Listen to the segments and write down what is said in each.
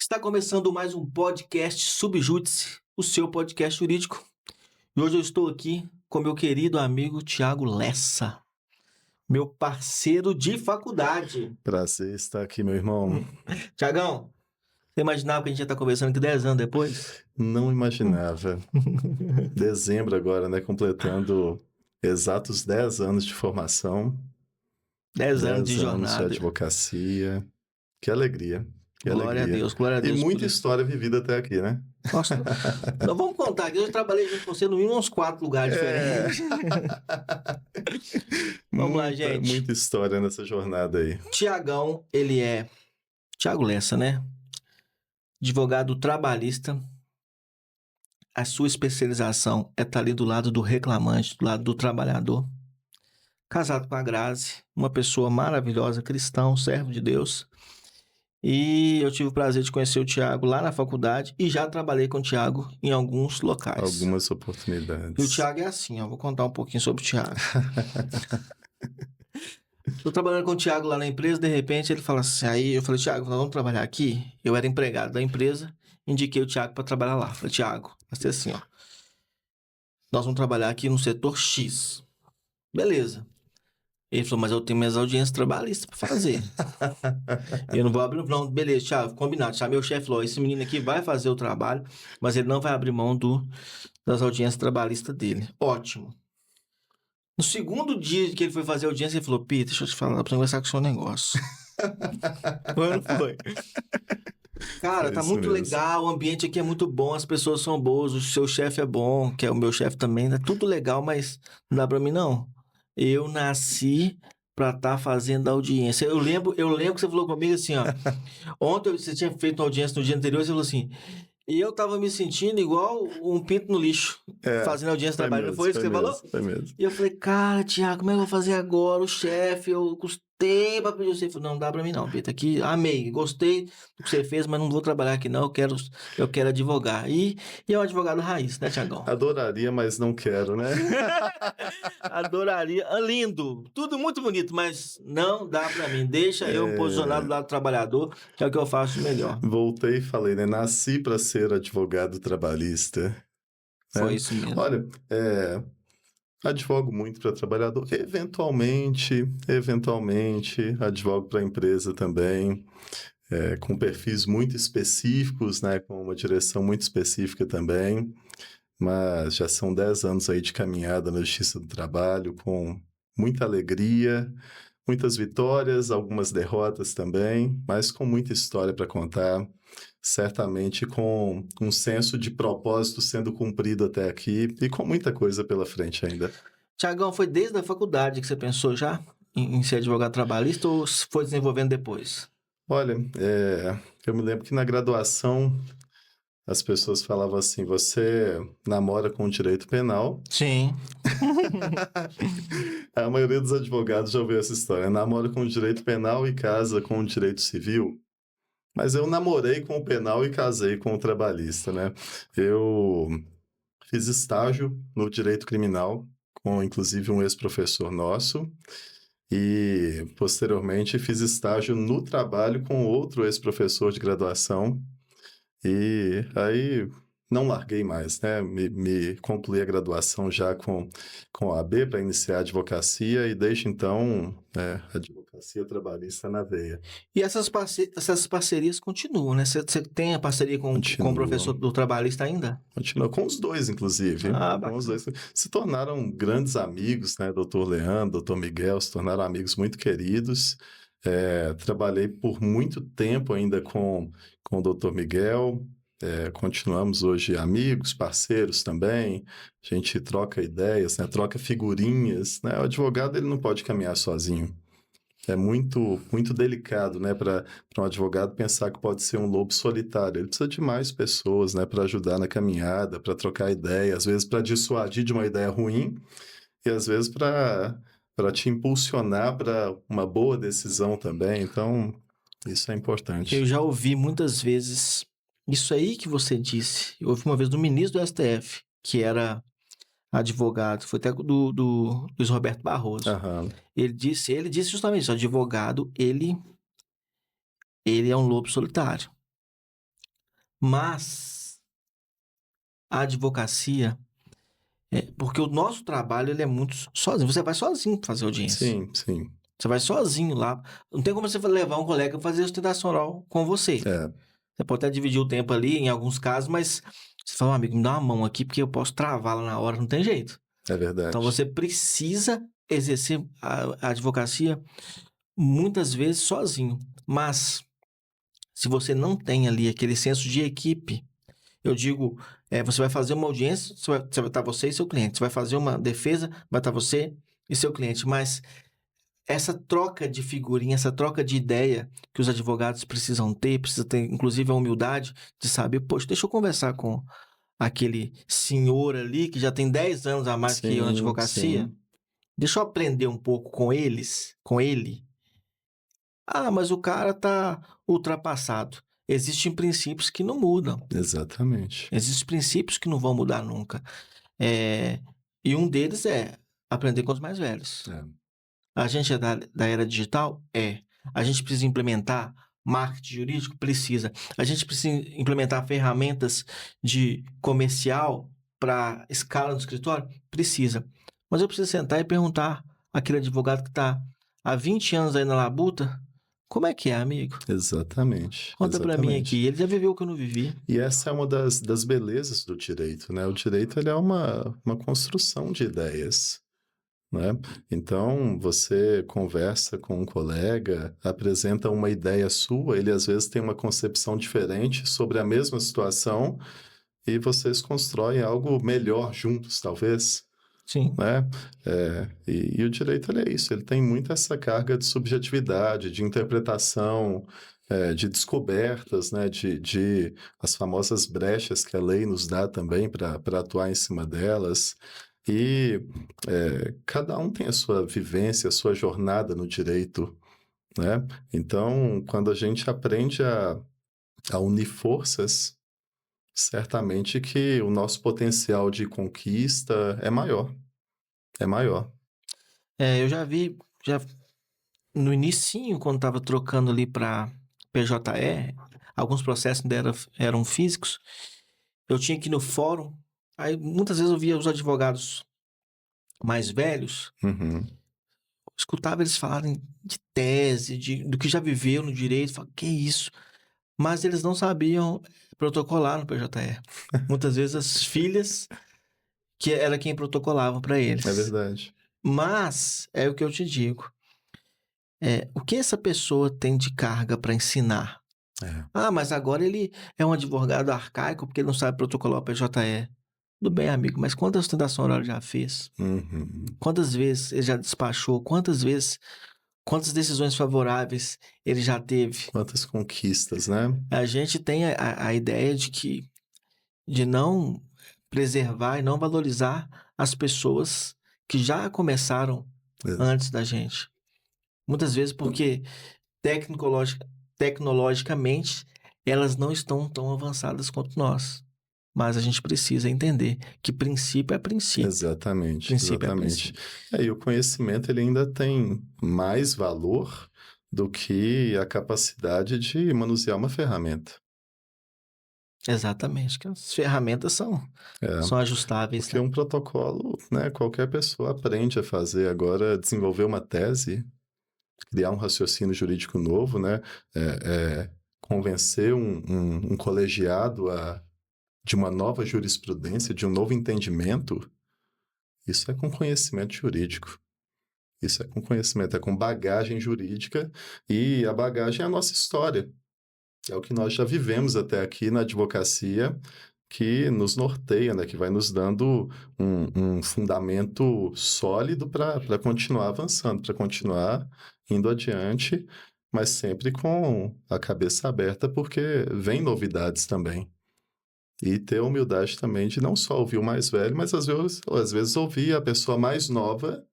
Está começando mais um podcast Subjúdice, o seu podcast jurídico. E hoje eu estou aqui com meu querido amigo Thiago Lessa, meu parceiro de faculdade. Prazer estar aqui, meu irmão. Thiagão, você imaginava que a gente ia estar conversando aqui 10 anos depois? Não imaginava. Dezembro agora, né? Completando exatos 10 anos de formação. 10 anos de 10 anos de jornada. advocacia. Que alegria. Que Glória alegria. a Deus, glória a Deus. E muita por isso. história vivida até aqui, né? Nossa, então vamos contar aqui. Eu trabalhei junto com você no mínimo uns 4 lugares diferentes. Vamos lá, gente. Muita história nessa jornada aí. Thiagão, ele é Thiago Lessa, né? Advogado trabalhista. A sua especialização é estar ali do lado do reclamante, do lado do trabalhador. Casado com a Grazi, uma pessoa maravilhosa, cristão, servo de Deus. E eu tive o prazer de conhecer o Thiago lá na faculdade e já trabalhei com o Thiago em alguns locais. Algumas oportunidades. E o Thiago é assim, ó, vou contar um pouquinho sobre o Thiago. Tô trabalhando com o Thiago lá na empresa, de repente ele fala assim, aí eu falei, Thiago, nós vamos trabalhar aqui? Eu era empregado da empresa, indiquei o Thiago para trabalhar lá. Falei, Thiago, vai ser assim, ó. Nós vamos trabalhar aqui no setor X. Beleza. Ele falou, mas eu tenho minhas audiências trabalhistas para fazer. Eu não vou abrir, não. Beleza, Thiago, combinado. Chamei o chefe, falou, esse menino aqui vai fazer o trabalho, mas ele não vai abrir mão das audiências trabalhistas dele. Ótimo. No segundo dia que ele foi fazer a audiência, ele falou, Peter, deixa eu te falar, pra conversar com o seu negócio. Foi ou não foi? Cara, tá muito legal, o ambiente aqui é muito bom, as pessoas são boas, o seu chefe é bom, que é o meu chefe também, tá tudo legal, mas não dá pra mim, não. Eu nasci pra estar fazendo audiência. Eu lembro que você falou comigo assim, ó. Ontem você tinha feito uma audiência no dia anterior, você falou assim, e eu tava me sentindo igual um pinto no lixo, fazendo audiência de trabalho. Não foi isso que você falou? Foi mesmo. E eu falei, cara, Thiago, como é que eu vou fazer agora? O chefe, eu custei pra pedir você. Ele falou, não dá pra mim não, Peter. Aqui, amei, gostei do que você fez, mas não vou trabalhar aqui não, eu quero advogar. E é um advogado raiz, né, Thiagão? Adoraria, mas não quero, né? Adoraria, lindo, tudo muito bonito, mas não dá pra mim. Deixa eu me posicionar do lado do trabalhador, que é o que eu faço melhor. Voltei e falei, né? Nasci para ser advogado trabalhista. Foi isso mesmo. Olha, advogo muito para trabalhador. Eventualmente, advogo para empresa também, com perfis muito específicos, né? Com uma direção muito específica também. Mas já são 10 anos aí de caminhada na Justiça do Trabalho, com muita alegria, muitas vitórias, algumas derrotas também, mas com muita história para contar, certamente com um senso de propósito sendo cumprido até aqui e com muita coisa pela frente ainda. Thiagão, foi desde a faculdade que você pensou já em ser advogado trabalhista ou foi desenvolvendo depois? Olha, eu me lembro que na graduação as pessoas falavam assim, você namora com o direito penal. Sim. A maioria dos advogados já ouviu essa história. Namora com o direito penal e casa com o direito civil. Mas eu namorei com o penal e casei com o trabalhista, né? Eu fiz estágio no direito criminal, com inclusive um ex-professor nosso. E, posteriormente, fiz estágio no trabalho com outro ex-professor de graduação. E aí não larguei mais, né? Me concluí a graduação já com a AB para iniciar a advocacia e desde então a advocacia trabalhista na veia. E essas parcerias continuam, né? Você tem a parceria com o professor do trabalhista ainda? Continua com os dois, inclusive. Com os dois. Se tornaram grandes amigos, né? Doutor Leandro, doutor Miguel, se tornaram amigos muito queridos. Trabalhei por muito tempo ainda com o doutor Miguel, continuamos hoje amigos, parceiros também, a gente troca ideias, né? Troca figurinhas, né? O advogado ele não pode caminhar sozinho, é muito, muito delicado, né? Para um advogado pensar que pode ser um lobo solitário, ele precisa de mais pessoas, né? Para ajudar na caminhada, para trocar ideia, às vezes para dissuadir de uma ideia ruim e às vezes para te impulsionar para uma boa decisão também. Então, isso é importante. Eu já ouvi muitas vezes isso aí que você disse. Eu ouvi uma vez do ministro do STF, que era advogado, foi até do Luiz Roberto Barroso. Aham. Ele disse justamente isso, o advogado, ele é um lobo solitário. Mas a advocacia, porque o nosso trabalho ele é muito sozinho. Você vai sozinho fazer audiência. Sim, sim. Você vai sozinho lá. Não tem como você levar um colega para fazer sustentação oral com você. Você pode até dividir o tempo ali, em alguns casos, mas você fala, amigo, me dá uma mão aqui, porque eu posso travar lá na hora, não tem jeito. É verdade. Então, você precisa exercer a advocacia muitas vezes sozinho. Mas, se você não tem ali aquele senso de equipe, eu digo, você vai fazer uma audiência, vai estar você e seu cliente. Você vai fazer uma defesa, vai estar você e seu cliente. Mas essa troca de figurinha, essa troca de ideia que os advogados precisam ter, precisa ter, inclusive, a humildade de saber, poxa, deixa eu conversar com aquele senhor ali que já tem 10 anos a mais que eu na advocacia. Sim. Deixa eu aprender um pouco com ele. Ah, mas o cara tá ultrapassado. Existem princípios que não mudam. Exatamente. Existem princípios que não vão mudar nunca. E um deles é aprender com os mais velhos. A gente é da era digital? A gente precisa implementar marketing jurídico? Precisa. A gente precisa implementar ferramentas de comercial para escala no escritório? Precisa. Mas eu preciso sentar e perguntar àquele advogado que está há 20 anos aí na labuta, como é que é, amigo? Exatamente. Conta para mim aqui. Ele já viveu o que eu não vivi. E essa é uma das belezas do direito, né? O direito ele é uma construção de ideias, né? Então, você conversa com um colega, apresenta uma ideia sua, ele às vezes tem uma concepção diferente sobre a mesma situação e vocês constroem algo melhor juntos, talvez. Sim. Né? E o direito ele é isso, ele tem muito essa carga de subjetividade, de interpretação, de descobertas, né? de as famosas brechas que a lei nos dá também para atuar em cima delas. E cada um tem a sua vivência, a sua jornada no direito, né? Então, quando a gente aprende a unir forças, certamente que o nosso potencial de conquista é maior. É maior. Eu já vi, no inicinho, quando estava trocando ali para PJE, alguns processos ainda eram físicos, eu tinha que ir no fórum, aí muitas vezes eu via os advogados mais velhos, escutava eles falarem de tese, do que já viveu no direito, falava, que isso? Mas eles não sabiam protocolar no PJE. Muitas vezes as filhas que era quem protocolavam para eles. É verdade. Mas, é o que eu te digo, o que essa pessoa tem de carga para ensinar? Ah, mas agora ele é um advogado arcaico porque ele não sabe protocolar o PJE. Tudo bem, amigo, mas quantas sustentações oral ele já fez? Quantas vezes ele já despachou? Quantas decisões favoráveis ele já teve? Quantas conquistas, né? A gente tem a ideia de não preservar e não valorizar as pessoas que já começaram antes da gente. Muitas vezes porque tecnologicamente elas não estão tão avançadas quanto nós. Mas a gente precisa entender que princípio é princípio. Exatamente, princípio exatamente. É princípio. E o conhecimento ele ainda tem mais valor do que a capacidade de manusear uma ferramenta. Exatamente, que as ferramentas são ajustáveis. Porque um protocolo, né, qualquer pessoa aprende a fazer. Agora, desenvolver uma tese, criar um raciocínio jurídico novo, né, convencer um colegiado de uma nova jurisprudência, de um novo entendimento, isso é com conhecimento jurídico. Isso é com conhecimento, é com bagagem jurídica, e a bagagem é a nossa história. É o que nós já vivemos até aqui na advocacia, que nos norteia, né? Que vai nos dando um fundamento sólido para continuar avançando, para continuar indo adiante, mas sempre com a cabeça aberta, porque vem novidades também. E ter a humildade também de não só ouvir o mais velho, mas às vezes ouvir a pessoa mais nova,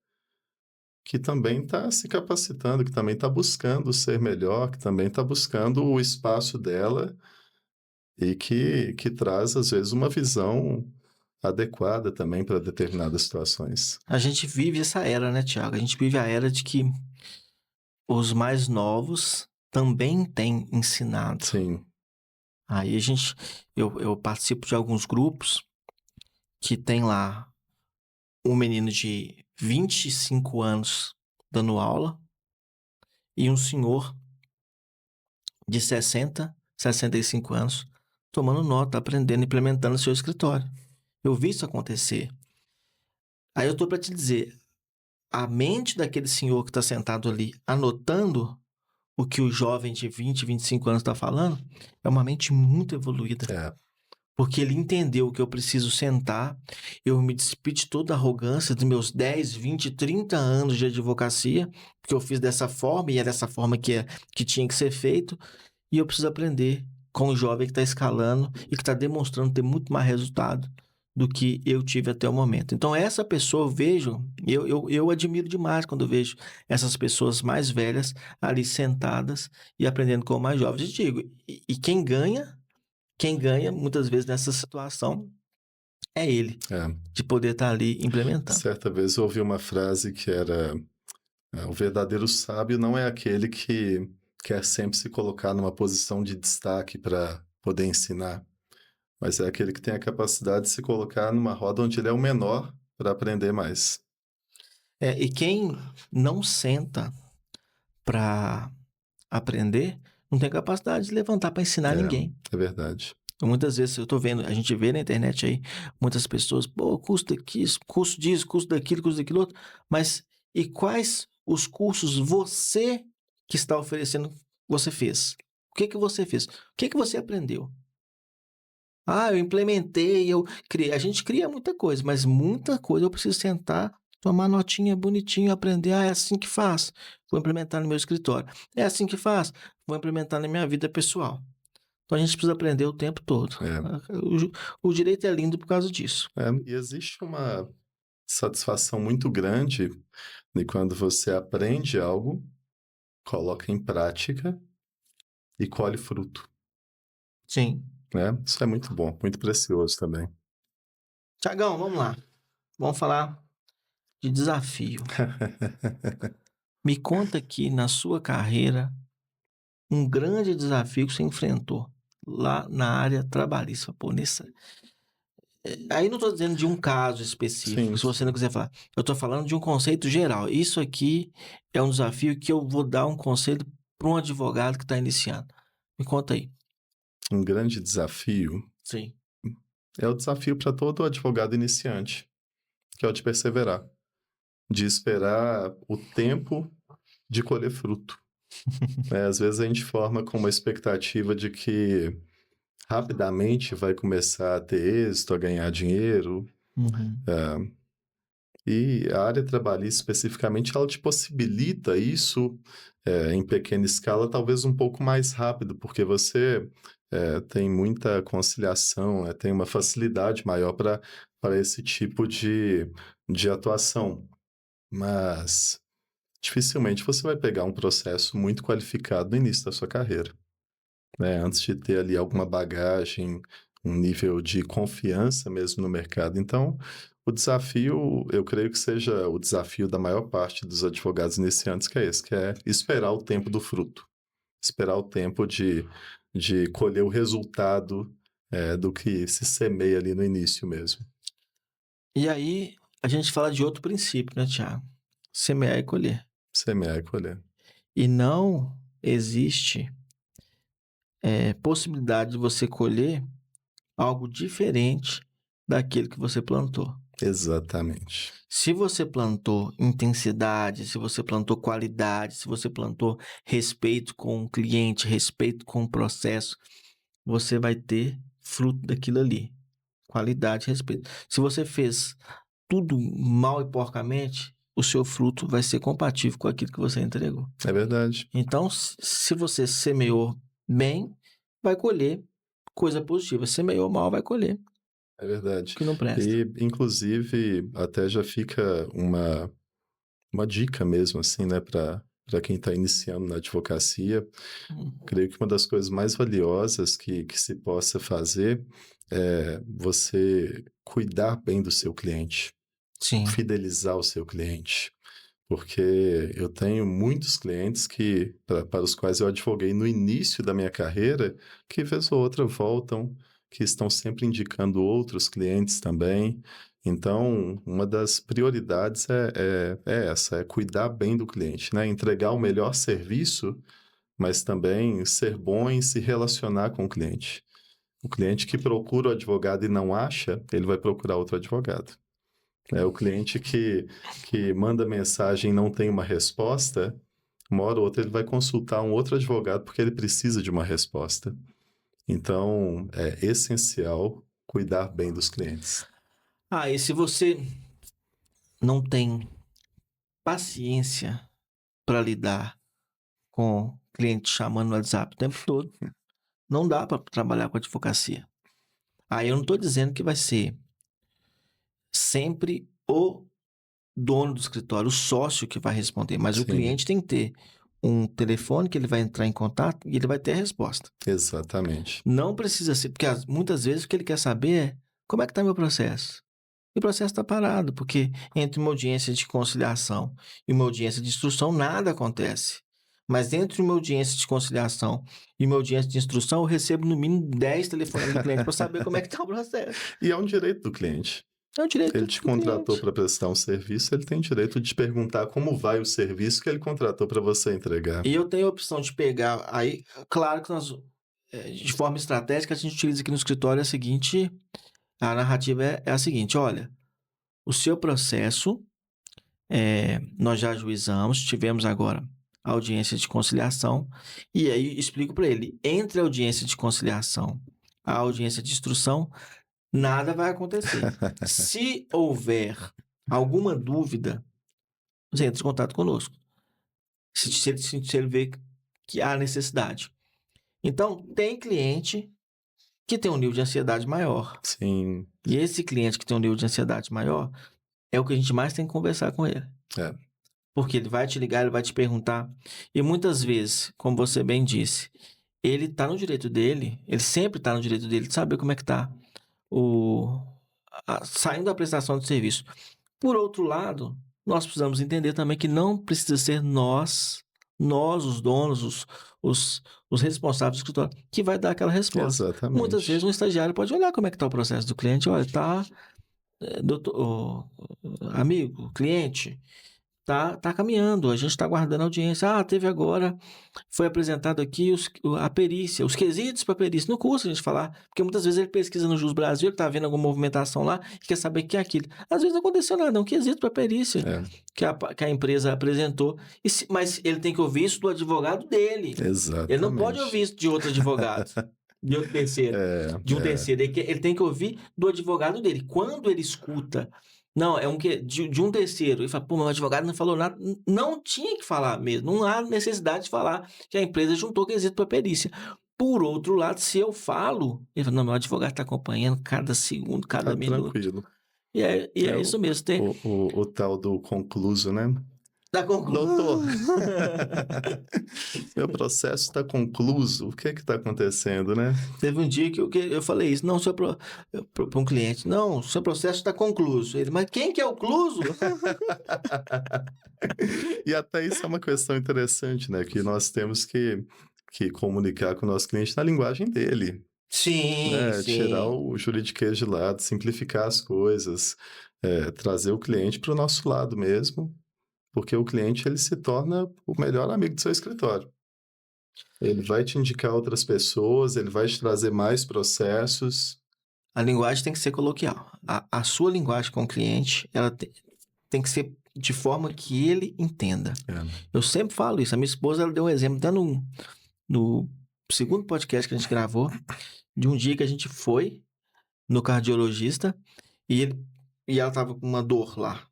que também está se capacitando, que também está buscando ser melhor, que também está buscando o espaço dela e que traz, às vezes, uma visão adequada também para determinadas situações. A gente vive essa era, né, Tiago? A gente vive a era de que os mais novos também têm ensinado. Sim. Aí eu participo de alguns grupos que tem lá um menino de 25 anos dando aula e um senhor de 65 anos tomando nota, aprendendo, implementando no seu escritório. Eu vi isso acontecer. Aí eu tô para te dizer, a mente daquele senhor que está sentado ali anotando o que o jovem de 25 anos está falando é uma mente muito evoluída. É. Porque ele entendeu que eu preciso sentar, eu me despi de toda a arrogância dos meus 10, 20, 30 anos de advocacia, porque eu fiz dessa forma e é dessa forma que tinha que ser feito, e eu preciso aprender com o jovem que está escalando e que está demonstrando ter muito mais resultado do que eu tive até o momento. Então, essa pessoa, eu vejo, eu admiro demais quando eu vejo essas pessoas mais velhas ali sentadas e aprendendo com os mais jovens. E digo, e quem ganha muitas vezes nessa situação é ele, de poder estar ali implementando. Certa vez eu ouvi uma frase que era: o verdadeiro sábio não é aquele que quer sempre se colocar numa posição de destaque para poder ensinar, mas é aquele que tem a capacidade de se colocar numa roda onde ele é o menor para aprender mais. E quem não senta para aprender, não tem capacidade de levantar para ensinar ninguém. É verdade. Muitas vezes eu tô vendo, a gente vê na internet aí, muitas pessoas, custo disso, custo daquilo outro, mas e quais os cursos você que está oferecendo, você fez? O que você fez? O que você aprendeu? Eu implementei, eu criei. A gente cria muita coisa, mas muita coisa eu preciso sentar, tomar notinha bonitinho, aprender. É assim que faz. Vou implementar no meu escritório. É assim que faz. Vou implementar na minha vida pessoal. Então a gente precisa aprender o tempo todo. O direito é lindo por causa disso. E existe uma satisfação muito grande de quando você aprende algo, coloca em prática e colhe fruto. Sim. Isso é muito bom, muito precioso também. Tiagão, vamos lá. Vamos falar de desafio. Me conta aqui, na sua carreira, um grande desafio que você enfrentou lá na área trabalhista. Aí não estou dizendo de um caso específico, se você não quiser falar. Eu estou falando de um conceito geral. Isso aqui é um desafio que eu vou dar um conselho para um advogado que está iniciando. Me conta aí. Um grande desafio? Sim. É o desafio para todo advogado iniciante, que é o de perseverar, de esperar o tempo de colher fruto. Às vezes a gente forma com uma expectativa de que rapidamente vai começar a ter êxito, a ganhar dinheiro. E a área trabalhista, especificamente, ela te possibilita isso em pequena escala, talvez um pouco mais rápido, porque você tem muita conciliação, tem uma facilidade maior para esse tipo de atuação. Mas dificilmente você vai pegar um processo muito qualificado no início da sua carreira. Antes de ter ali alguma bagagem, um nível de confiança mesmo no mercado. Então, o desafio, eu creio que seja o desafio da maior parte dos advogados iniciantes, que é esse, que é esperar o tempo do fruto. Esperar o tempo de colher o resultado do que se semeia ali no início mesmo. E aí, a gente fala de outro princípio, né, Tiago? Semear e colher. Semear e colher. E não existe possibilidade de você colher algo diferente daquilo que você plantou. Exatamente. Se você plantou intensidade, se você plantou qualidade, se você plantou respeito com o cliente, respeito com o processo, você vai ter fruto daquilo ali. Qualidade, respeito. Se você fez tudo mal e porcamente, o seu fruto vai ser compatível com aquilo que você entregou. É verdade. Então, se você semeou bem, vai colher coisa positiva. Semeou mal, vai colher. É verdade. Que não presta. E, inclusive, até já fica uma dica mesmo, assim, né, para quem está iniciando na advocacia. Creio que uma das coisas mais valiosas que se possa fazer é você cuidar bem do seu cliente. Sim. Fidelizar o seu cliente. Porque eu tenho muitos clientes para os quais eu advoguei no início da minha carreira, que vez ou outra voltam, que estão sempre indicando outros clientes também. Então, uma das prioridades é essa, é cuidar bem do cliente, né? Entregar o melhor serviço, mas também ser bom em se relacionar com o cliente. O cliente que procura o advogado e não acha, ele vai procurar outro advogado. O cliente que manda mensagem e não tem uma resposta, uma hora ou outra ele vai consultar um outro advogado porque ele precisa de uma resposta. Então, é essencial cuidar bem dos clientes. E se você não tem paciência para lidar com cliente chamando no WhatsApp o tempo todo, não dá para trabalhar com advocacia. Eu não estou dizendo que vai ser sempre o dono do escritório, o sócio que vai responder, mas Sim. O cliente tem que ter um telefone que ele vai entrar em contato e ele vai ter a resposta. Exatamente. Não precisa ser, porque muitas vezes o que ele quer saber é como é que está meu processo. E o processo está parado, porque entre uma audiência de conciliação e uma audiência de instrução nada acontece. Mas entre uma audiência de conciliação e uma audiência de instrução, eu recebo no mínimo 10 telefones do cliente para saber como é que está o processo. E é um direito do cliente. É um direito Ele te contratou para prestar um serviço, ele tem direito de te perguntar como vai o serviço que ele contratou para você entregar. E eu tenho a opção de pegar, aí, claro que nós, de forma estratégica, a gente utiliza aqui no escritório a seguinte, a narrativa é a seguinte, olha, o seu processo, nós já ajuizamos, tivemos agora a audiência de conciliação, e aí explico para ele, entre a audiência de conciliação e a audiência de instrução, nada vai acontecer. Se houver alguma dúvida, você entra em contato conosco. Se ele vê que há necessidade. Então, tem cliente que tem um nível de ansiedade maior. Sim. E esse cliente que tem um nível de ansiedade maior é o que a gente mais tem que conversar com ele. Porque ele vai te ligar, ele vai te perguntar. E muitas vezes, como você bem disse, ele está no direito dele, ele sempre está no direito dele de saber como é que está saindo da prestação de serviço. Por outro lado, nós precisamos entender também que não precisa ser nós, os donos, os responsáveis do escritório, que vai dar aquela resposta. Exatamente. Muitas vezes um estagiário pode olhar como é que está o processo do cliente. Olha, amigo, cliente, tá caminhando, a gente está aguardando a audiência. Teve agora, foi apresentado aqui a perícia, os quesitos para perícia. Não custa a gente falar, porque muitas vezes ele pesquisa no Jus Brasil, ele está vendo alguma movimentação lá e quer saber o que é aquilo. Às vezes não aconteceu nada, é um quesito para perícia que a empresa apresentou, mas ele tem que ouvir isso do advogado dele. Exatamente. Ele não pode ouvir isso de outro advogado. De outro terceiro. Terceiro. Ele tem que ouvir do advogado dele. Quando ele escuta, não, de um terceiro, ele fala, meu advogado não falou nada. Não tinha que falar mesmo. Não há necessidade de falar que a empresa juntou quesito para perícia. Por outro lado, se eu falo, ele fala, não, meu advogado está acompanhando cada segundo, cada minuto. Tranquilo. E é isso mesmo. O tal do concluso, né? Está concluso. Doutor, meu processo está concluso. O que está acontecendo, né? Teve um dia que eu falei isso, não, para um cliente, não, seu processo está concluso. Ele, mas quem que é o cluso? E até isso é uma questão interessante, né? Que nós temos que comunicar com o nosso cliente na linguagem dele. Sim, sim. Tirar o juridiquês de lado, simplificar as coisas, trazer o cliente para o nosso lado mesmo. Porque o cliente, ele se torna o melhor amigo do seu escritório. Ele vai te indicar outras pessoas, ele vai te trazer mais processos. A linguagem tem que ser coloquial. A sua linguagem com o cliente, ela tem que ser de forma que ele entenda. Eu sempre falo isso. A minha esposa, ela deu um exemplo, até no segundo podcast que a gente gravou, de um dia que a gente foi no cardiologista e ela estava com uma dor lá.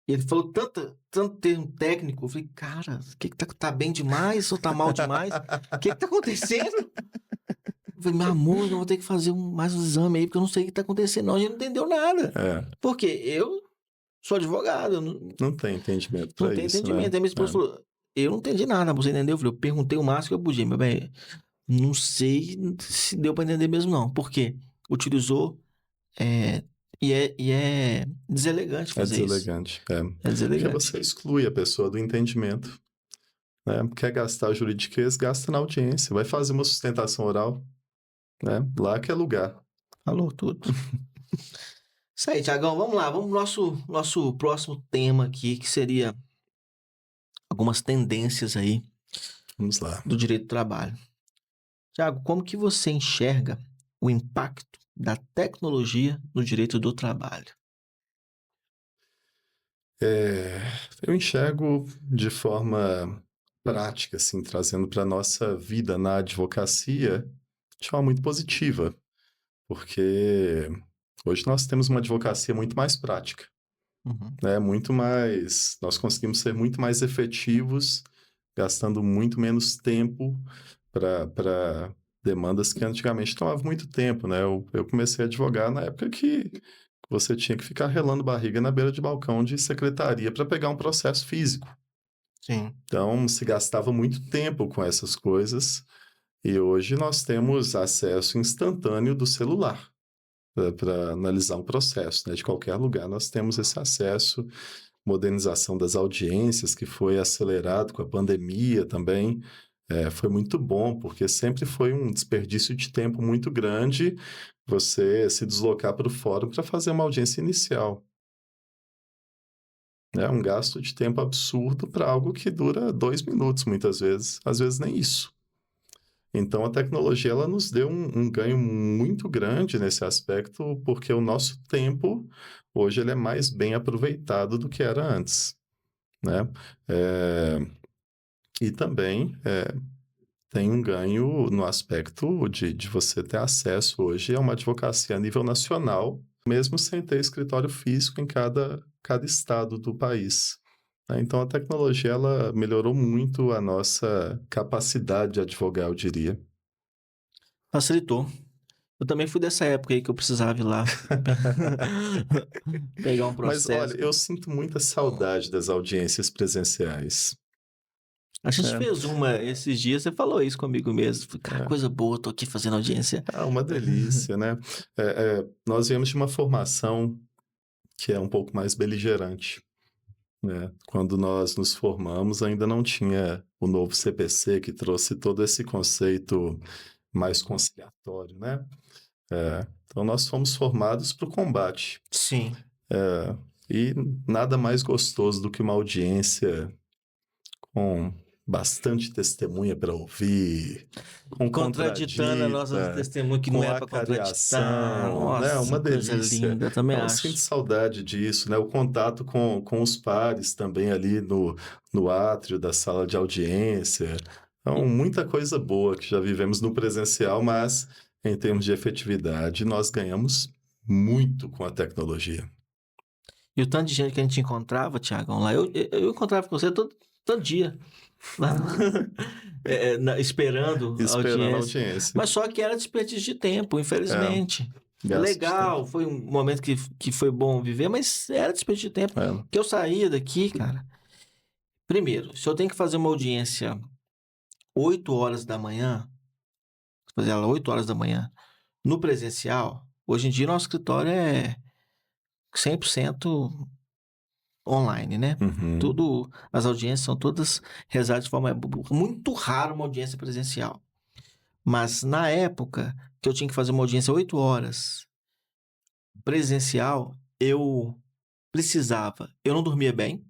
E ele falou tanto termo técnico. Eu falei, cara, o que tá bem demais ou tá mal demais? O que tá acontecendo? Eu falei, meu amor, eu vou ter que fazer mais um exame aí, porque eu não sei o que tá acontecendo. Não, a gente não entendeu nada. Porque eu sou advogado. Não tem entendimento pra isso, Não tem entendimento. Né? Aí minha esposa falou, eu não entendi nada, você entendeu? Eu falei, eu perguntei o máximo que eu podia. Meu bem, não sei se deu pra entender mesmo não. Por quê? Utilizou E é deselegante fazer isso. É deselegante, É Porque deselegante. você exclui a pessoa do entendimento, né? Quer gastar juridiquês, gasta na audiência. Vai fazer uma sustentação oral, né? Lá que é lugar. Falou tudo. Isso aí, Tiagão. Vamos lá. Vamos pro nosso próximo tema aqui, que seria algumas tendências aí Vamos lá. do direito do trabalho. Tiago, como que você enxerga o impacto da tecnologia no direito do trabalho? Eu enxergo de forma prática, assim, trazendo para a nossa vida na advocacia de forma muito positiva, porque hoje nós temos uma advocacia muito mais prática, Uhum. né? Nós conseguimos ser muito mais efetivos, gastando muito menos tempo para demandas que antigamente tomavam muito tempo, né? Eu comecei a advogar na época que você tinha que ficar relando barriga na beira de balcão de secretaria para pegar um processo físico. Sim. Então, se gastava muito tempo com essas coisas e hoje nós temos acesso instantâneo do celular para analisar um processo, né? De qualquer lugar nós temos esse acesso, modernização das audiências, que foi acelerado com a pandemia também, foi muito bom, porque sempre foi um desperdício de tempo muito grande você se deslocar para o fórum para fazer uma audiência inicial. É um gasto de tempo absurdo para algo que dura 2 minutos, muitas vezes, às vezes nem isso. Então, a tecnologia ela nos deu um ganho muito grande nesse aspecto, porque o nosso tempo, hoje, ele é mais bem aproveitado do que era antes, né? E também tem um ganho no aspecto de você ter acesso hoje a uma advocacia a nível nacional, mesmo sem ter escritório físico em cada estado do país, né? Então, a tecnologia ela melhorou muito a nossa capacidade de advogar, eu diria. Facilitou. Eu também fui dessa época aí que eu precisava ir lá pegar um Mas olha, processo. eu sinto muita saudade das audiências presenciais. A gente É, fez uma esses dias, você falou isso comigo mesmo. Falei, cara, coisa boa, tô aqui fazendo audiência. uma delícia, né? Nós viemos de uma formação que é um pouco mais beligerante, né? Quando nós nos formamos, ainda não tinha o novo CPC, que trouxe todo esse conceito mais conciliatório, né? Então, nós fomos formados para o combate. Sim. E nada mais gostoso do que uma audiência com bastante testemunha para ouvir, com Contraditando a nossa contradita, testemunha que com não era para contraditar. acariação, né? Nossa, Uma coisa delícia. linda, também Então, eu acho. sinto saudade disso, né? O contato com os pares também ali no átrio da sala de audiência. Então, muita coisa boa que já vivemos no presencial, mas em termos de efetividade, nós ganhamos muito com a tecnologia. E o tanto de gente que a gente encontrava, Tiagão, lá, eu encontrava com você todo dia. Lá, esperando a Esperando a audiência. audiência. Mas só que era desperdício de tempo, infelizmente. Gasto Legal, foi um momento que foi bom viver, mas era desperdício de tempo. Que eu saía daqui, cara. Primeiro, se eu tenho que fazer uma audiência 8 horas da manhã, fazer ela 8 horas da manhã, no presencial, hoje em dia nosso escritório é 100% online, né? Uhum. As audiências são todas realizadas de forma muito rara uma audiência presencial. Mas na época que eu tinha que fazer uma audiência 8 horas presencial, eu precisava. Eu não dormia bem.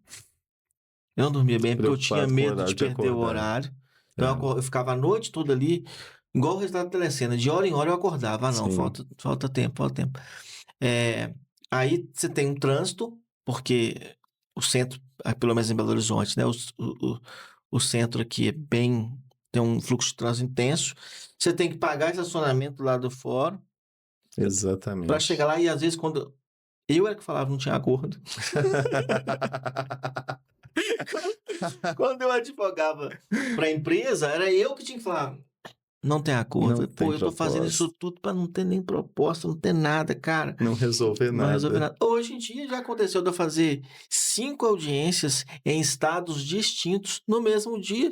Eu não dormia bem porque eu tinha Preocupado com o medo de horário de perder o acordar. horário. Então eu ficava a noite toda ali, igual o resultado da telecena. De hora em hora eu acordava. Ah, não, Sim. falta tempo. Aí você tem um trânsito, porque o centro, pelo menos em Belo Horizonte, né? O centro aqui tem um fluxo de trânsito intenso. Você tem que pagar estacionamento lá do fórum Exatamente. para chegar lá. E às vezes, quando eu era que falava, não tinha acordo. Quando eu advogava para a empresa, era eu que tinha que falar. Não tem acordo. Não tem Eu tô fazendo isso propósito. tudo para não ter nem proposta, não ter nada, cara. Não resolver Não resolver nada. nada. Hoje em dia já aconteceu de eu fazer 5 audiências em estados distintos no mesmo dia,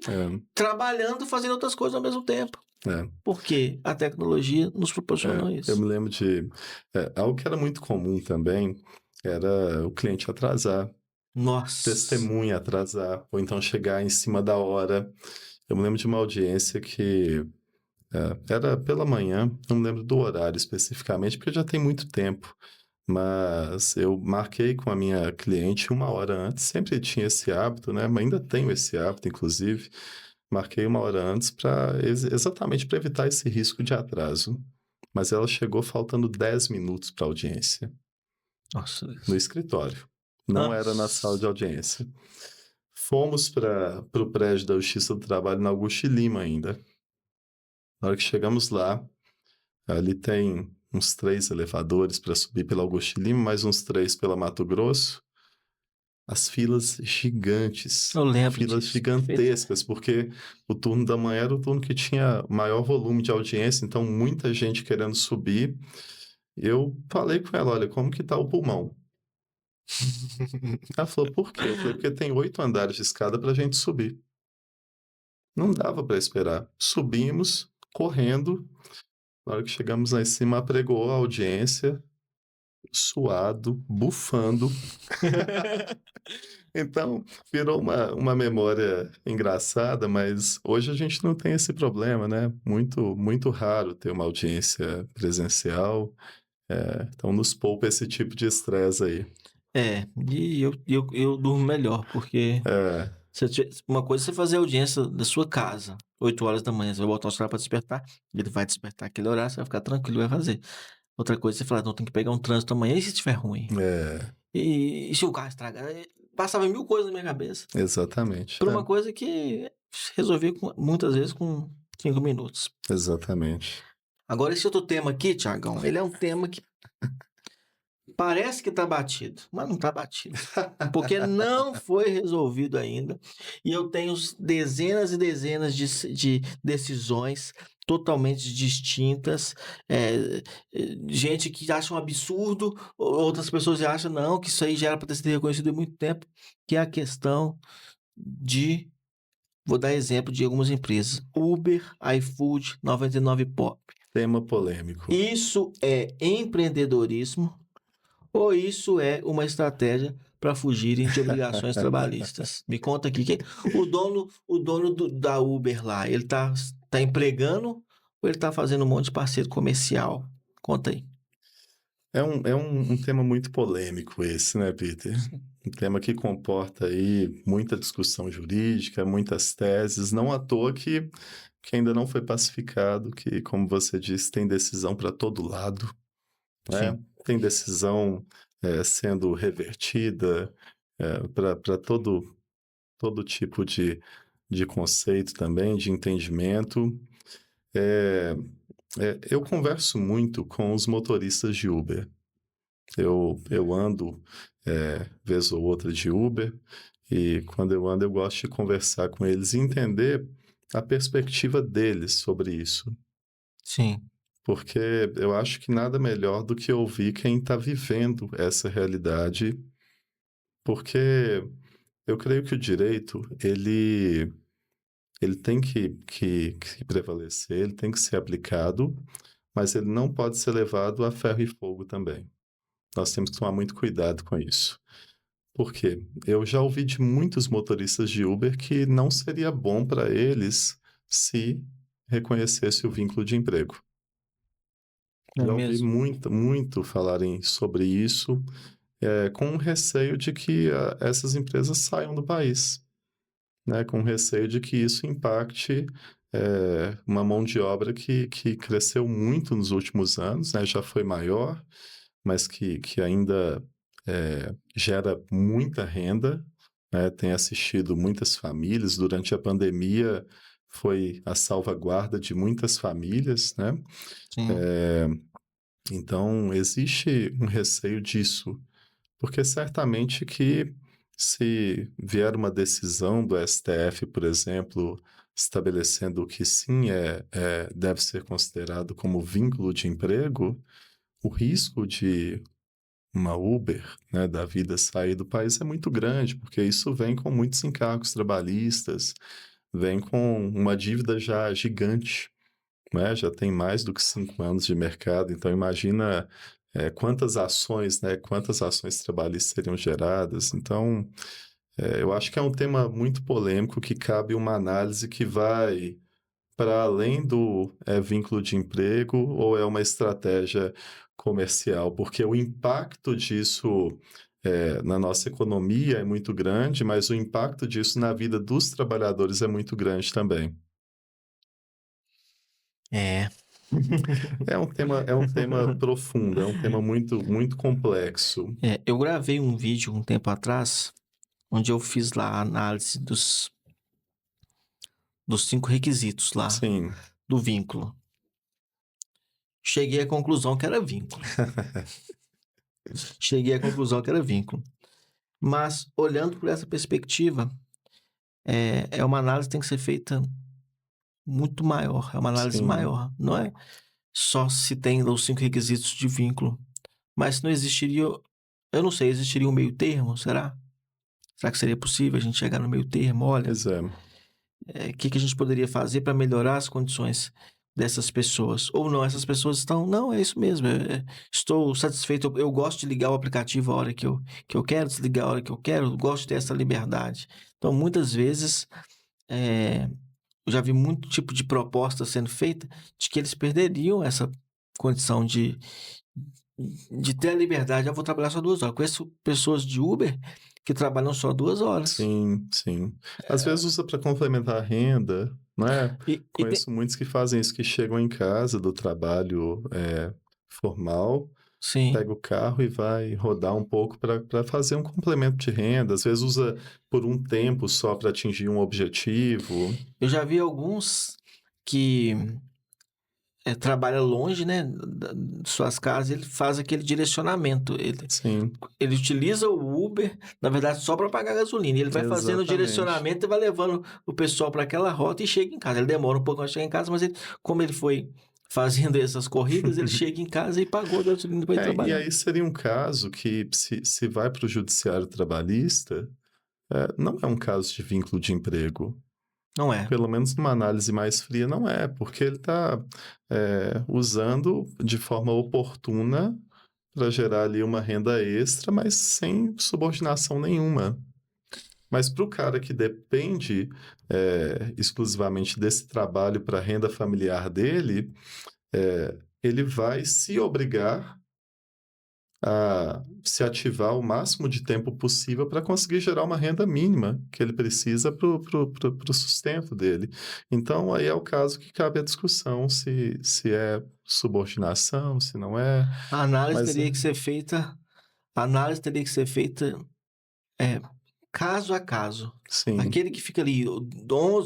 trabalhando, fazendo outras coisas ao mesmo tempo. Porque a tecnologia nos proporcionou Eu isso. me lembro de... algo que era muito comum também era o cliente atrasar, Nossa, testemunha atrasar, ou então chegar em cima da hora. Eu me lembro de uma audiência que era pela manhã, não me lembro do horário especificamente, porque já tem muito tempo. Mas eu marquei com a minha cliente 1 hora antes, sempre tinha esse hábito, né? Mas ainda tenho esse hábito, inclusive. Marquei 1 hora antes para exatamente para evitar esse risco de atraso. Mas ela chegou faltando 10 minutos para a audiência, nossa no Deus. escritório. Não era na sala de Nossa. audiência. Fomos para o prédio da Justiça do Trabalho na Augusto Lima ainda. Na hora que chegamos lá, ali tem uns 3 elevadores para subir pela Augusto Lima, mais uns 3 pela Mato Grosso. As filas gigantes, Eu lembro filas disso, perfeito. gigantescas, porque o turno da manhã era o turno que tinha maior volume de audiência, então muita gente querendo subir. Eu falei com ela, olha, como que tá o pulmão? Ela falou, por quê? Eu falei, porque tem 8 andares de escada pra gente subir. Não dava para esperar. Subimos, correndo. Na hora que chegamos lá em cima, apregou a audiência, suado, bufando. Então, virou uma memória engraçada, mas hoje a gente não tem esse problema, né? Muito, muito raro ter uma audiência presencial. Então, nos poupa esse tipo de estresse aí. E eu durmo melhor, porque É, uma coisa é você fazer a audiência da sua casa, 8 horas da manhã, você vai botar o celular para despertar, ele vai despertar aquele horário, você vai ficar tranquilo, vai fazer. Outra coisa é você falar, não, tem que pegar um trânsito amanhã, e se estiver ruim? é, E se o carro estragar? Passava mil coisas na minha cabeça. exatamente. Por uma coisa que resolvi muitas vezes com 5 minutos. Exatamente. Agora, esse outro tema aqui, Tiagão, ele é um tema que parece que tá batido, mas não tá batido. Porque não foi resolvido ainda. E eu tenho dezenas e dezenas de decisões totalmente distintas. Gente que acha um absurdo, outras pessoas acham, não, que isso aí já era para ter sido reconhecido há muito tempo, que é a questão de... Vou dar exemplo de algumas empresas. Uber, iFood, 99 Pop. Tema polêmico. Isso é empreendedorismo ou isso é uma estratégia para fugirem de obrigações trabalhistas? Me conta aqui, o dono da Uber lá, ele tá empregando ou ele tá fazendo um monte de parceiro comercial? Conta aí. É um tema muito polêmico esse, né, Peter? Um tema que comporta aí muita discussão jurídica, muitas teses, não à toa que ainda não foi pacificado, que, como você disse, tem decisão para todo lado, né? Sim, Tem decisão sendo revertida para todo tipo de conceito também, de entendimento. É, eu converso muito com os motoristas de Uber. Eu ando vez ou outra de Uber e quando eu ando eu gosto de conversar com eles e entender a perspectiva deles sobre isso, sim, porque eu acho que nada melhor do que ouvir quem está vivendo essa realidade, porque eu creio que o direito ele tem que prevalecer, ele tem que ser aplicado, mas ele não pode ser levado a ferro e fogo também. Nós temos que tomar muito cuidado com isso. Por quê? Eu já ouvi de muitos motoristas de Uber que não seria bom para eles se reconhecesse o vínculo de emprego. não é Já ouvi mesmo? muito, muito falarem sobre isso, com receio de que essas empresas saiam do país, né? Com receio de que isso impacte uma mão de obra que cresceu muito nos últimos anos, né? Já foi maior, mas que ainda gera muita renda, né? Tem assistido muitas famílias. Durante a pandemia, foi a salvaguarda de muitas famílias, né? Sim, Então, existe um receio disso, porque certamente que se vier uma decisão do STF, por exemplo, estabelecendo que sim, deve ser considerado como vínculo de emprego, o risco de uma Uber, né, da vida sair do país é muito grande, porque isso vem com muitos encargos trabalhistas, vem com uma dívida já gigante, né? Já tem mais do que 5 anos de mercado, então imagina quantas ações, né? Quantas ações trabalhistas seriam geradas. Então, eu acho que é um tema muito polêmico que cabe uma análise que vai para além do vínculo de emprego ou é uma estratégia comercial, porque o impacto disso na nossa economia é muito grande, mas o impacto disso na vida dos trabalhadores é muito grande também. É um tema profundo, é um tema muito, muito complexo. Eu gravei um vídeo um tempo atrás, onde eu fiz lá a análise dos 5 requisitos lá, Sim. do vínculo. Cheguei à conclusão que era vínculo. Mas, olhando por essa perspectiva, é uma análise que tem que ser feita muito maior, é uma análise Sim. maior. Não é só se tem os 5 requisitos de vínculo, mas não existiria, eu não sei, existiria um meio termo, será? Será que seria possível a gente chegar no meio termo? Olha, Pois é. o que a gente poderia fazer para melhorar as condições dessas pessoas? Ou não, essas pessoas estão... Não, é isso mesmo, estou satisfeito, eu gosto de ligar o aplicativo a hora que eu quero, desligar a hora que eu quero, eu gosto de ter essa liberdade. Então, muitas vezes, eu já vi muito tipo de proposta sendo feita de que eles perderiam essa condição de ter a liberdade. Eu vou trabalhar só 2 horas. Conheço pessoas de Uber que trabalham só 2 horas. Sim, sim. Às vezes usa para complementar a renda, não é? Conheço muitos que fazem isso, que chegam em casa do trabalho formal, Sim. pega o carro e vai rodar um pouco para fazer um complemento de renda. Às vezes usa por um tempo só para atingir um objetivo. Eu já vi alguns que trabalham longe, né, de suas casas, ele faz aquele direcionamento. Sim. Ele utiliza o Uber, na verdade, só para pagar gasolina. Ele vai fazendo o direcionamento e vai levando o pessoal para aquela rota e chega em casa. Ele demora um pouco para chegar em casa, mas como ele foi fazendo essas corridas, ele chega em casa e pagou a gasolina para ir trabalhar. E aí seria um caso que, se vai para o judiciário trabalhista, não é um caso de vínculo de emprego. Não é. Pelo menos numa análise mais fria, não é, porque ele está usando de forma oportuna para gerar ali uma renda extra, mas sem subordinação nenhuma. Mas para o cara que depende exclusivamente desse trabalho para a renda familiar dele, ele vai se obrigar a se ativar o máximo de tempo possível para conseguir gerar uma renda mínima que ele precisa para o sustento dele. Então, aí é o caso que cabe a discussão se é subordinação, se não é. A análise teria que ser feita caso a caso. Sim. Aquele que fica ali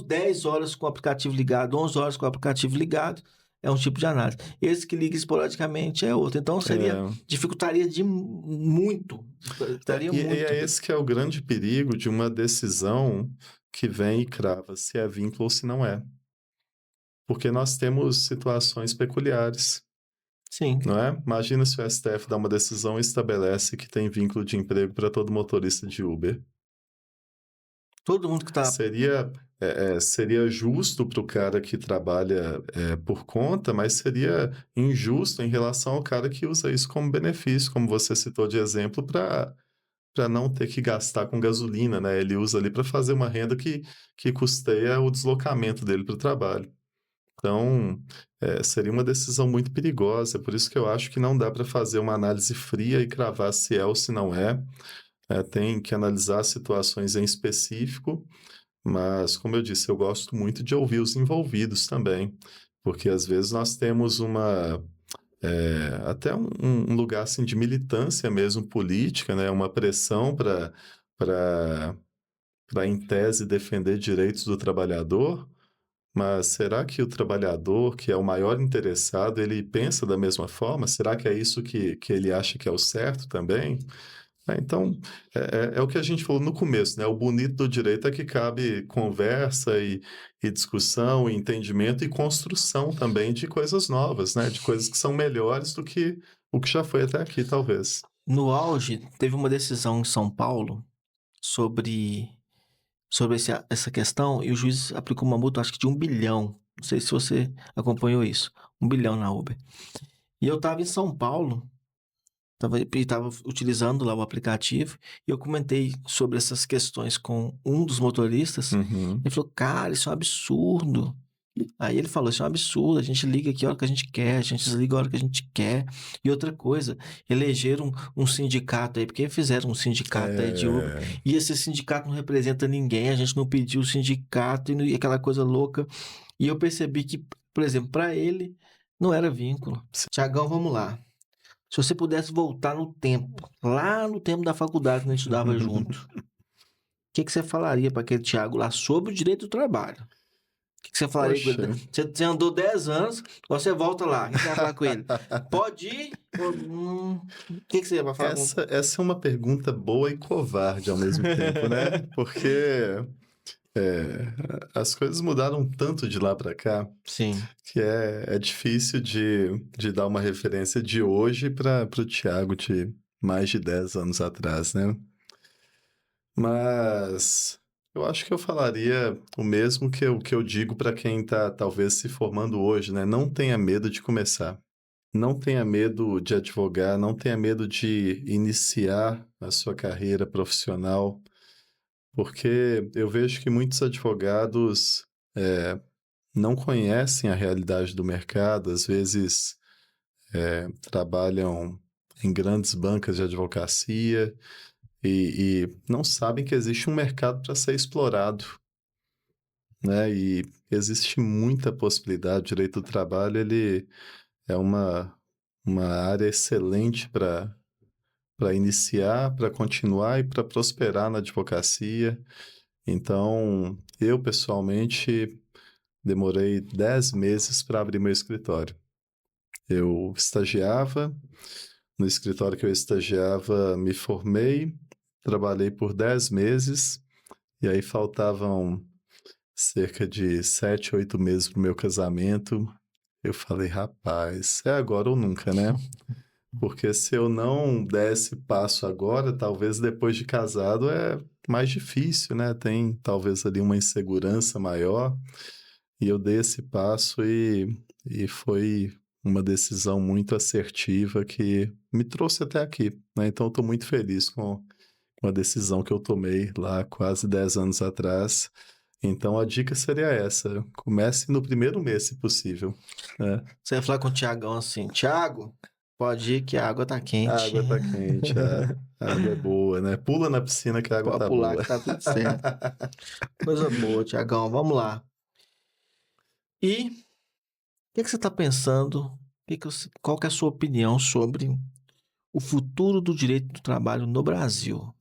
10 horas com o aplicativo ligado, 11 horas com o aplicativo ligado, é um tipo de análise. Esse que liga esporadicamente é outro. Então, dificultaria muito. E é esse que é o grande perigo de uma decisão que vem e crava se é vínculo ou se não é. Porque nós temos situações peculiares. Sim. Não é? Imagina se o STF dá uma decisão e estabelece que tem vínculo de emprego para todo motorista de Uber. Todo mundo que está... Seria justo para o cara que trabalha por conta, mas seria injusto em relação ao cara que usa isso como benefício, como você citou de exemplo, para não ter que gastar com gasolina, né? Ele usa ali para fazer uma renda que custeia o deslocamento dele para o trabalho. Então, seria uma decisão muito perigosa, por isso que eu acho que não dá para fazer uma análise fria e cravar se é ou se não é. Tem que analisar situações em específico, mas, como eu disse, eu gosto muito de ouvir os envolvidos também, porque às vezes nós temos até um lugar assim, de militância mesmo política, né? Uma pressão para, em tese, defender direitos do trabalhador, mas será que o trabalhador, que é o maior interessado, ele pensa da mesma forma? Será que é isso que ele acha que é o certo também? Então, é o que a gente falou no começo, né? O bonito do direito é que cabe conversa e discussão, e entendimento e construção também de coisas novas, né? De coisas que são melhores do que o que já foi até aqui, talvez. No auge, teve uma decisão em São Paulo sobre essa questão, e o juiz aplicou uma multa, acho que de 1 bilhão Não sei se você acompanhou isso. 1 bilhão na Uber. E eu estava em São Paulo, estava utilizando lá o aplicativo, e eu comentei sobre essas questões com um dos motoristas. Uhum. Ele falou, cara, isso é um absurdo. Aí ele falou, isso é um absurdo, a gente liga aqui a hora que a gente quer, a gente desliga a hora que a gente quer. E outra coisa, elegeram um sindicato aí, porque fizeram um sindicato aí de Uber, e esse sindicato não representa ninguém, a gente não pediu o sindicato e aquela coisa louca. E eu percebi que, por exemplo, para ele, não era vínculo. Tiagão, vamos lá. Se você pudesse voltar no tempo, lá no tempo da faculdade, quando a gente estudava junto, o que você falaria para aquele Tiago lá sobre o direito do trabalho? O que você falaria com ele? Você andou 10 anos, você volta lá. O que você vai falar com ele? Pode ir? O que você vai falar? Essa é uma pergunta boa e covarde ao mesmo tempo, né? Porque as coisas mudaram tanto de lá para cá. Sim. Que é difícil de dar uma referência de hoje para o Thiago de mais de 10 anos atrás, né? Mas eu acho que eu falaria o mesmo que eu digo para quem está talvez se formando hoje, né? Não tenha medo de começar. Não tenha medo de advogar, não tenha medo de iniciar a sua carreira profissional, porque eu vejo que muitos advogados não conhecem a realidade do mercado, às vezes trabalham em grandes bancas de advocacia e não sabem que existe um mercado para ser explorado, né? E existe muita possibilidade. O direito do trabalho, ele é uma área excelente para iniciar, para continuar e para prosperar na advocacia. Então, eu pessoalmente demorei 10 meses para abrir meu escritório. Eu estagiava, no escritório que eu estagiava, me formei, trabalhei por 10 meses, e aí faltavam cerca de 7, 8 meses para o meu casamento. Eu falei, rapaz, é agora ou nunca, né? Porque se eu não der esse passo agora, talvez depois de casado é mais difícil, né? Tem talvez ali uma insegurança maior. E eu dei esse passo e foi uma decisão muito assertiva que me trouxe até aqui, né? Então eu estou muito feliz com a decisão que eu tomei lá quase 10 anos atrás. Então a dica seria essa: comece no primeiro mês, se possível, né? Você vai falar com o Tiagão assim, Tiago, pode ir que a água tá quente. A água tá quente, a água é boa, né? Pula na piscina que a água tá pular boa. que tá tudo certo. Coisa boa, Tiagão, vamos lá. E o que você está pensando? Qual que é a sua opinião sobre o futuro do direito do trabalho no Brasil?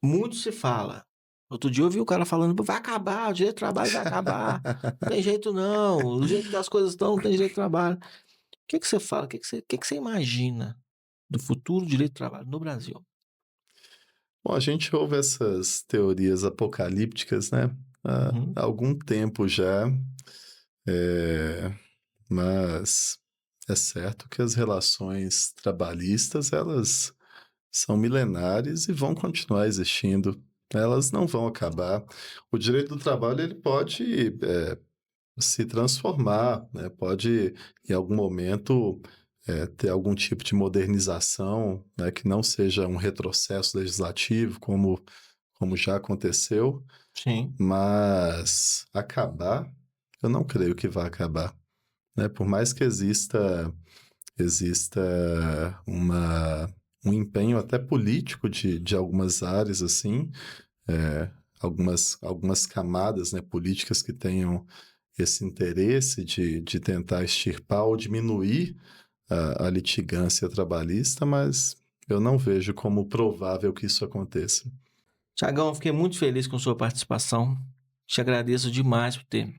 Muito se fala. Outro dia eu ouvi o cara falando, vai acabar, o direito do trabalho vai acabar. Não tem jeito não, do jeito que as coisas estão, não tem direito do trabalho. O que você fala? O que você imagina do futuro do direito do trabalho no Brasil? Bom, a gente ouve essas teorias apocalípticas, né? Há algum tempo já, mas é certo que as relações trabalhistas, elas são milenares e vão continuar existindo. Elas não vão acabar. O direito do trabalho, ele pode se transformar, né? Pode, em algum momento, ter algum tipo de modernização, né? Que não seja um retrocesso legislativo, como já aconteceu. Sim. Mas acabar, eu não creio que vá acabar, né? Por mais que exista um empenho até político de algumas áreas, assim, algumas camadas, né, políticas que tenham esse interesse de tentar extirpar ou diminuir a litigância trabalhista, mas eu não vejo como provável que isso aconteça. Tiagão, eu fiquei muito feliz com sua participação. Te agradeço demais por ter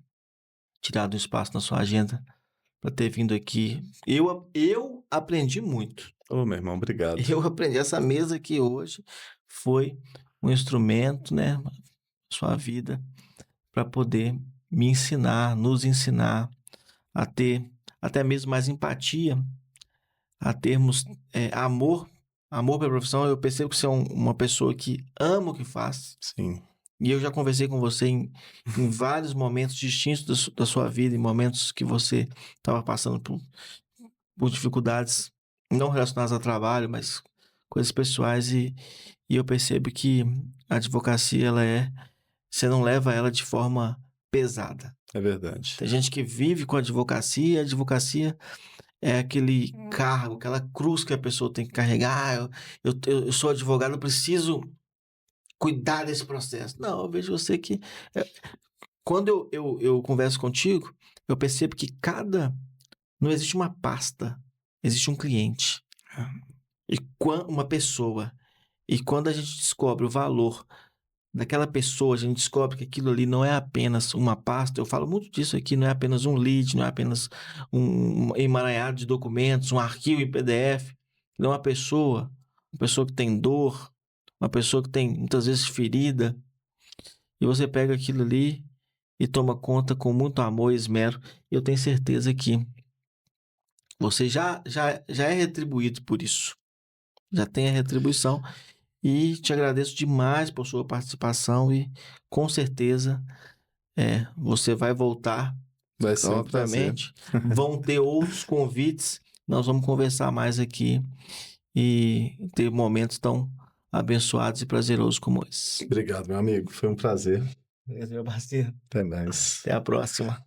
tirado um espaço na sua agenda para ter vindo aqui. Eu aprendi muito. Ô, meu irmão, obrigado. Eu aprendi. Essa mesa aqui hoje foi um instrumento, né, sua vida, para poder me ensinar, nos ensinar a ter até mesmo mais empatia, a termos amor pela profissão. Eu percebo que você é uma pessoa que ama o que faz. Sim. E eu já conversei com você em vários momentos distintos da sua vida, em momentos que você estava passando por dificuldades não relacionadas ao trabalho, mas coisas pessoais. E eu percebo que a advocacia, você não leva ela de forma pesada. É verdade. Tem gente que vive com a advocacia é aquele cargo, aquela cruz que a pessoa tem que carregar. Eu sou advogado, eu preciso cuidar desse processo. Não, eu vejo você que... quando eu converso contigo, eu percebo que não existe uma pasta, existe um cliente. E uma pessoa. E quando a gente descobre o valor daquela pessoa, a gente descobre que aquilo ali não é apenas uma pasta. Eu falo muito disso aqui, não é apenas um lead, não é apenas um emaranhado de documentos, um arquivo em PDF. Não é uma pessoa que tem dor, uma pessoa que tem muitas vezes ferida. E você pega aquilo ali e toma conta com muito amor e esmero. E eu tenho certeza que você já é retribuído por isso. Já tem a retribuição. E te agradeço demais por sua participação e com certeza você vai voltar. Vai ser obviamente. Vão ter outros convites. Nós vamos conversar mais aqui e ter momentos tão abençoados e prazerosos como esse. Obrigado, meu amigo. Foi um prazer. Meu parceiro. Até mais. Até a próxima.